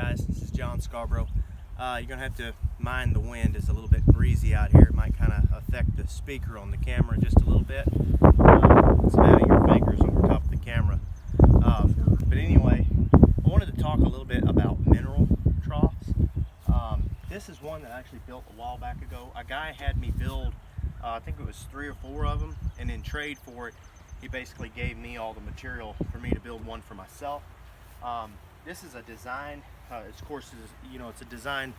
guys, this is John Scarborough. You're gonna have to mind the wind. It's a little bit breezy out here. It might kind of affect the speaker on the camera just a little bit. It's having your fingers over top of the camera. But anyway, I wanted to talk a little bit about mineral troughs. This is one that I actually built a while back ago. A guy had me build, I think it was 3 or 4 of them, and in trade for it, he basically gave me all the material for me to build one for myself. This is a design, of course, it's a design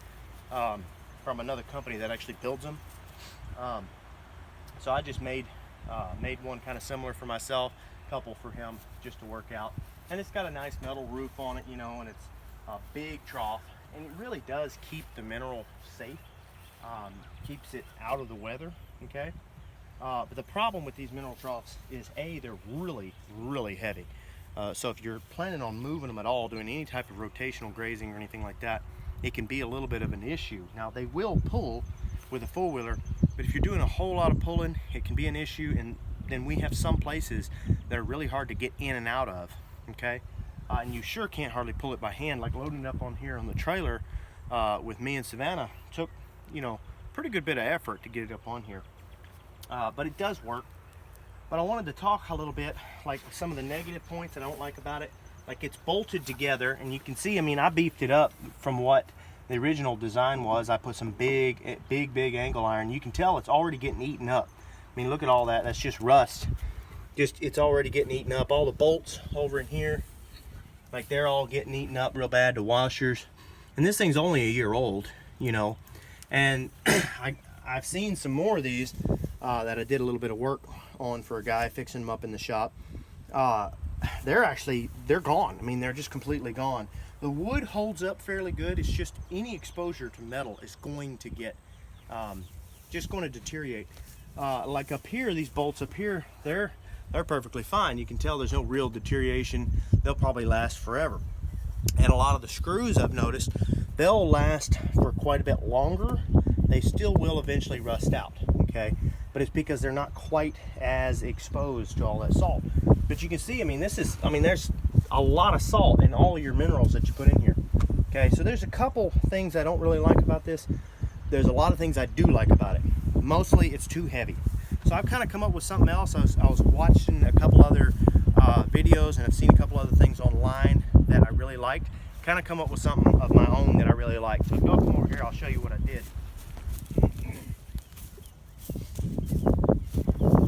from another company that actually builds them. So I just made one kind of similar for myself, a couple for him just to work out. And it's got a nice metal roof on it, and it's a big trough, and it really does keep the mineral safe, keeps it out of the weather, okay? But the problem with these mineral troughs is they're really, really heavy. So if you're planning on moving them at all, doing any type of rotational grazing or anything like that, it can be a little bit of an issue. Now they will pull with a four-wheeler, but if you're doing a whole lot of pulling, it can be an issue. And then we have some places that are really hard to get in and out of, okay? And you sure can't hardly pull it by hand. Like loading it up on here on the trailer with me and Savannah took, pretty good bit of effort to get it up on here. But it does work. But I wanted to talk a little bit, like some of the negative points I don't like about it. Like it's bolted together, and you can see, I beefed it up from what the original design was. I put some big angle iron. You can tell it's already getting eaten up. Look at all that. That's just rust. It's already getting eaten up. All the bolts over in here, like they're all getting eaten up real bad. The washers, and this thing's only a year old, And I've seen some more of these that I did a little bit of work on for a guy fixing them up in the shop. They're gone. They're just completely gone. The wood holds up fairly good. It's just any exposure to metal is going to get just going to deteriorate. Like up here, these bolts up here, they're perfectly fine. You can tell there's no real deterioration. They'll probably last forever. And a lot of the screws, I've noticed, they'll last for quite a bit longer. They still will eventually rust out, okay? But it's because they're not quite as exposed to all that salt. But you can see, there's a lot of salt in all your minerals that you put in here. Okay, so there's a couple things I don't really like about this. There's a lot of things I do like about it. Mostly it's too heavy. So I've kind of come up with something else. I was watching a couple other videos, and I've seen a couple other things online that I really liked. Kind of come up with something of my own that I really like. So if you'll come over here, I'll show you what I did.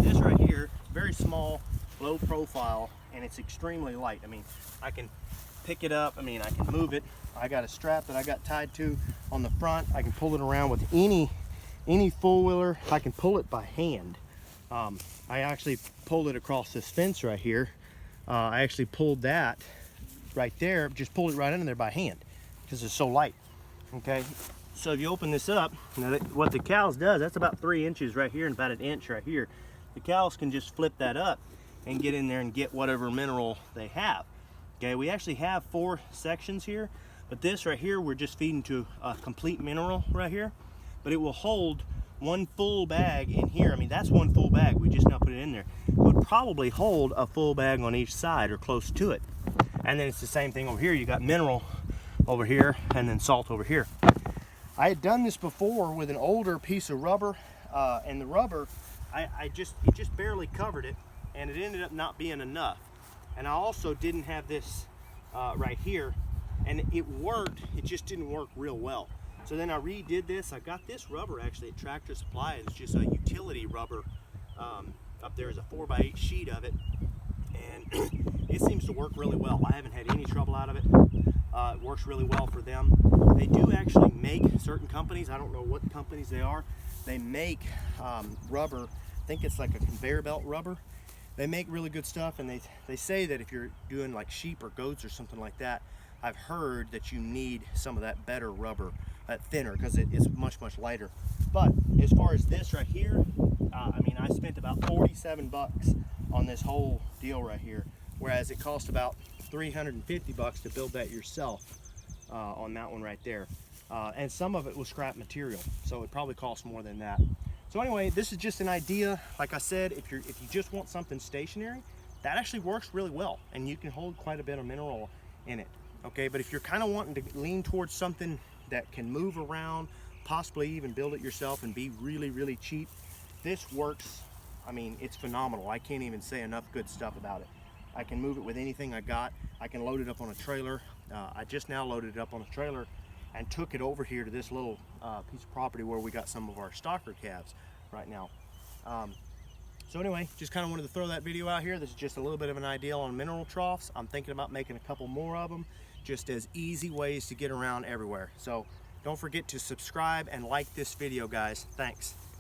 This right here, very small, low profile, and it's extremely light. I can pick it up, I can move it. I got a strap that I got tied to on the front. I can pull it around with any four-wheeler. I can pull it by hand. I actually pulled it across this fence right here. I actually pulled that right there, just pulled it right under there by hand because it's so light. Okay, so if you open this up, what the cows does, that's about 3 inches right here and about 1 inch right here. The cows can just flip that up and get in there and get whatever mineral they have. Okay, we actually have 4 sections here, but this right here, we're just feeding to a complete mineral right here, but it will hold 1 full bag in here. That's 1 full bag. We just now put it in there. It would probably hold a full bag on each side or close to it. And then it's the same thing over here. You got mineral over here and then salt over here. I had done this before with an older piece of rubber, and the rubber, it just barely covered it, and it ended up not being enough. And I also didn't have this right here, and it worked. It just didn't work real well. So then I redid this. I got this rubber actually at Tractor Supply. It's just a utility rubber. Up there is a 4x8 sheet of it, and it seems to work really well. I haven't had any trouble out of it. It works really well for them. They do actually make, certain companies, I don't know what companies they are, they make rubber. I think it's like a conveyor belt rubber. They make really good stuff, and they say that if you're doing like sheep or goats or something like that, I've heard that you need some of that better rubber, thinner, because it is much lighter. But as far as this right here, I spent about 47 bucks on this whole deal right here, whereas it cost about 350 bucks to build that yourself on that one right there. And some of it was scrap material, so it probably cost more than that. So anyway, this is just an idea. Like I said, if you just want something stationary, that actually works really well, and you can hold quite a bit of mineral in it. Okay, but if you're kind of wanting to lean towards something that can move around, possibly even build it yourself and be really, really cheap, this works. I mean, it's phenomenal. I can't even say enough good stuff about it. I can move it with anything I got. I can load it up on a trailer. I just now loaded it up on a trailer and took it over here to this little piece of property where we got some of our stocker calves right now. So anyway, just kind of wanted to throw that video out here. This is just a little bit of an idea on mineral troughs. I'm thinking about making a couple more of them, just as easy ways to get around everywhere. So don't forget to subscribe and like this video, guys. Thanks.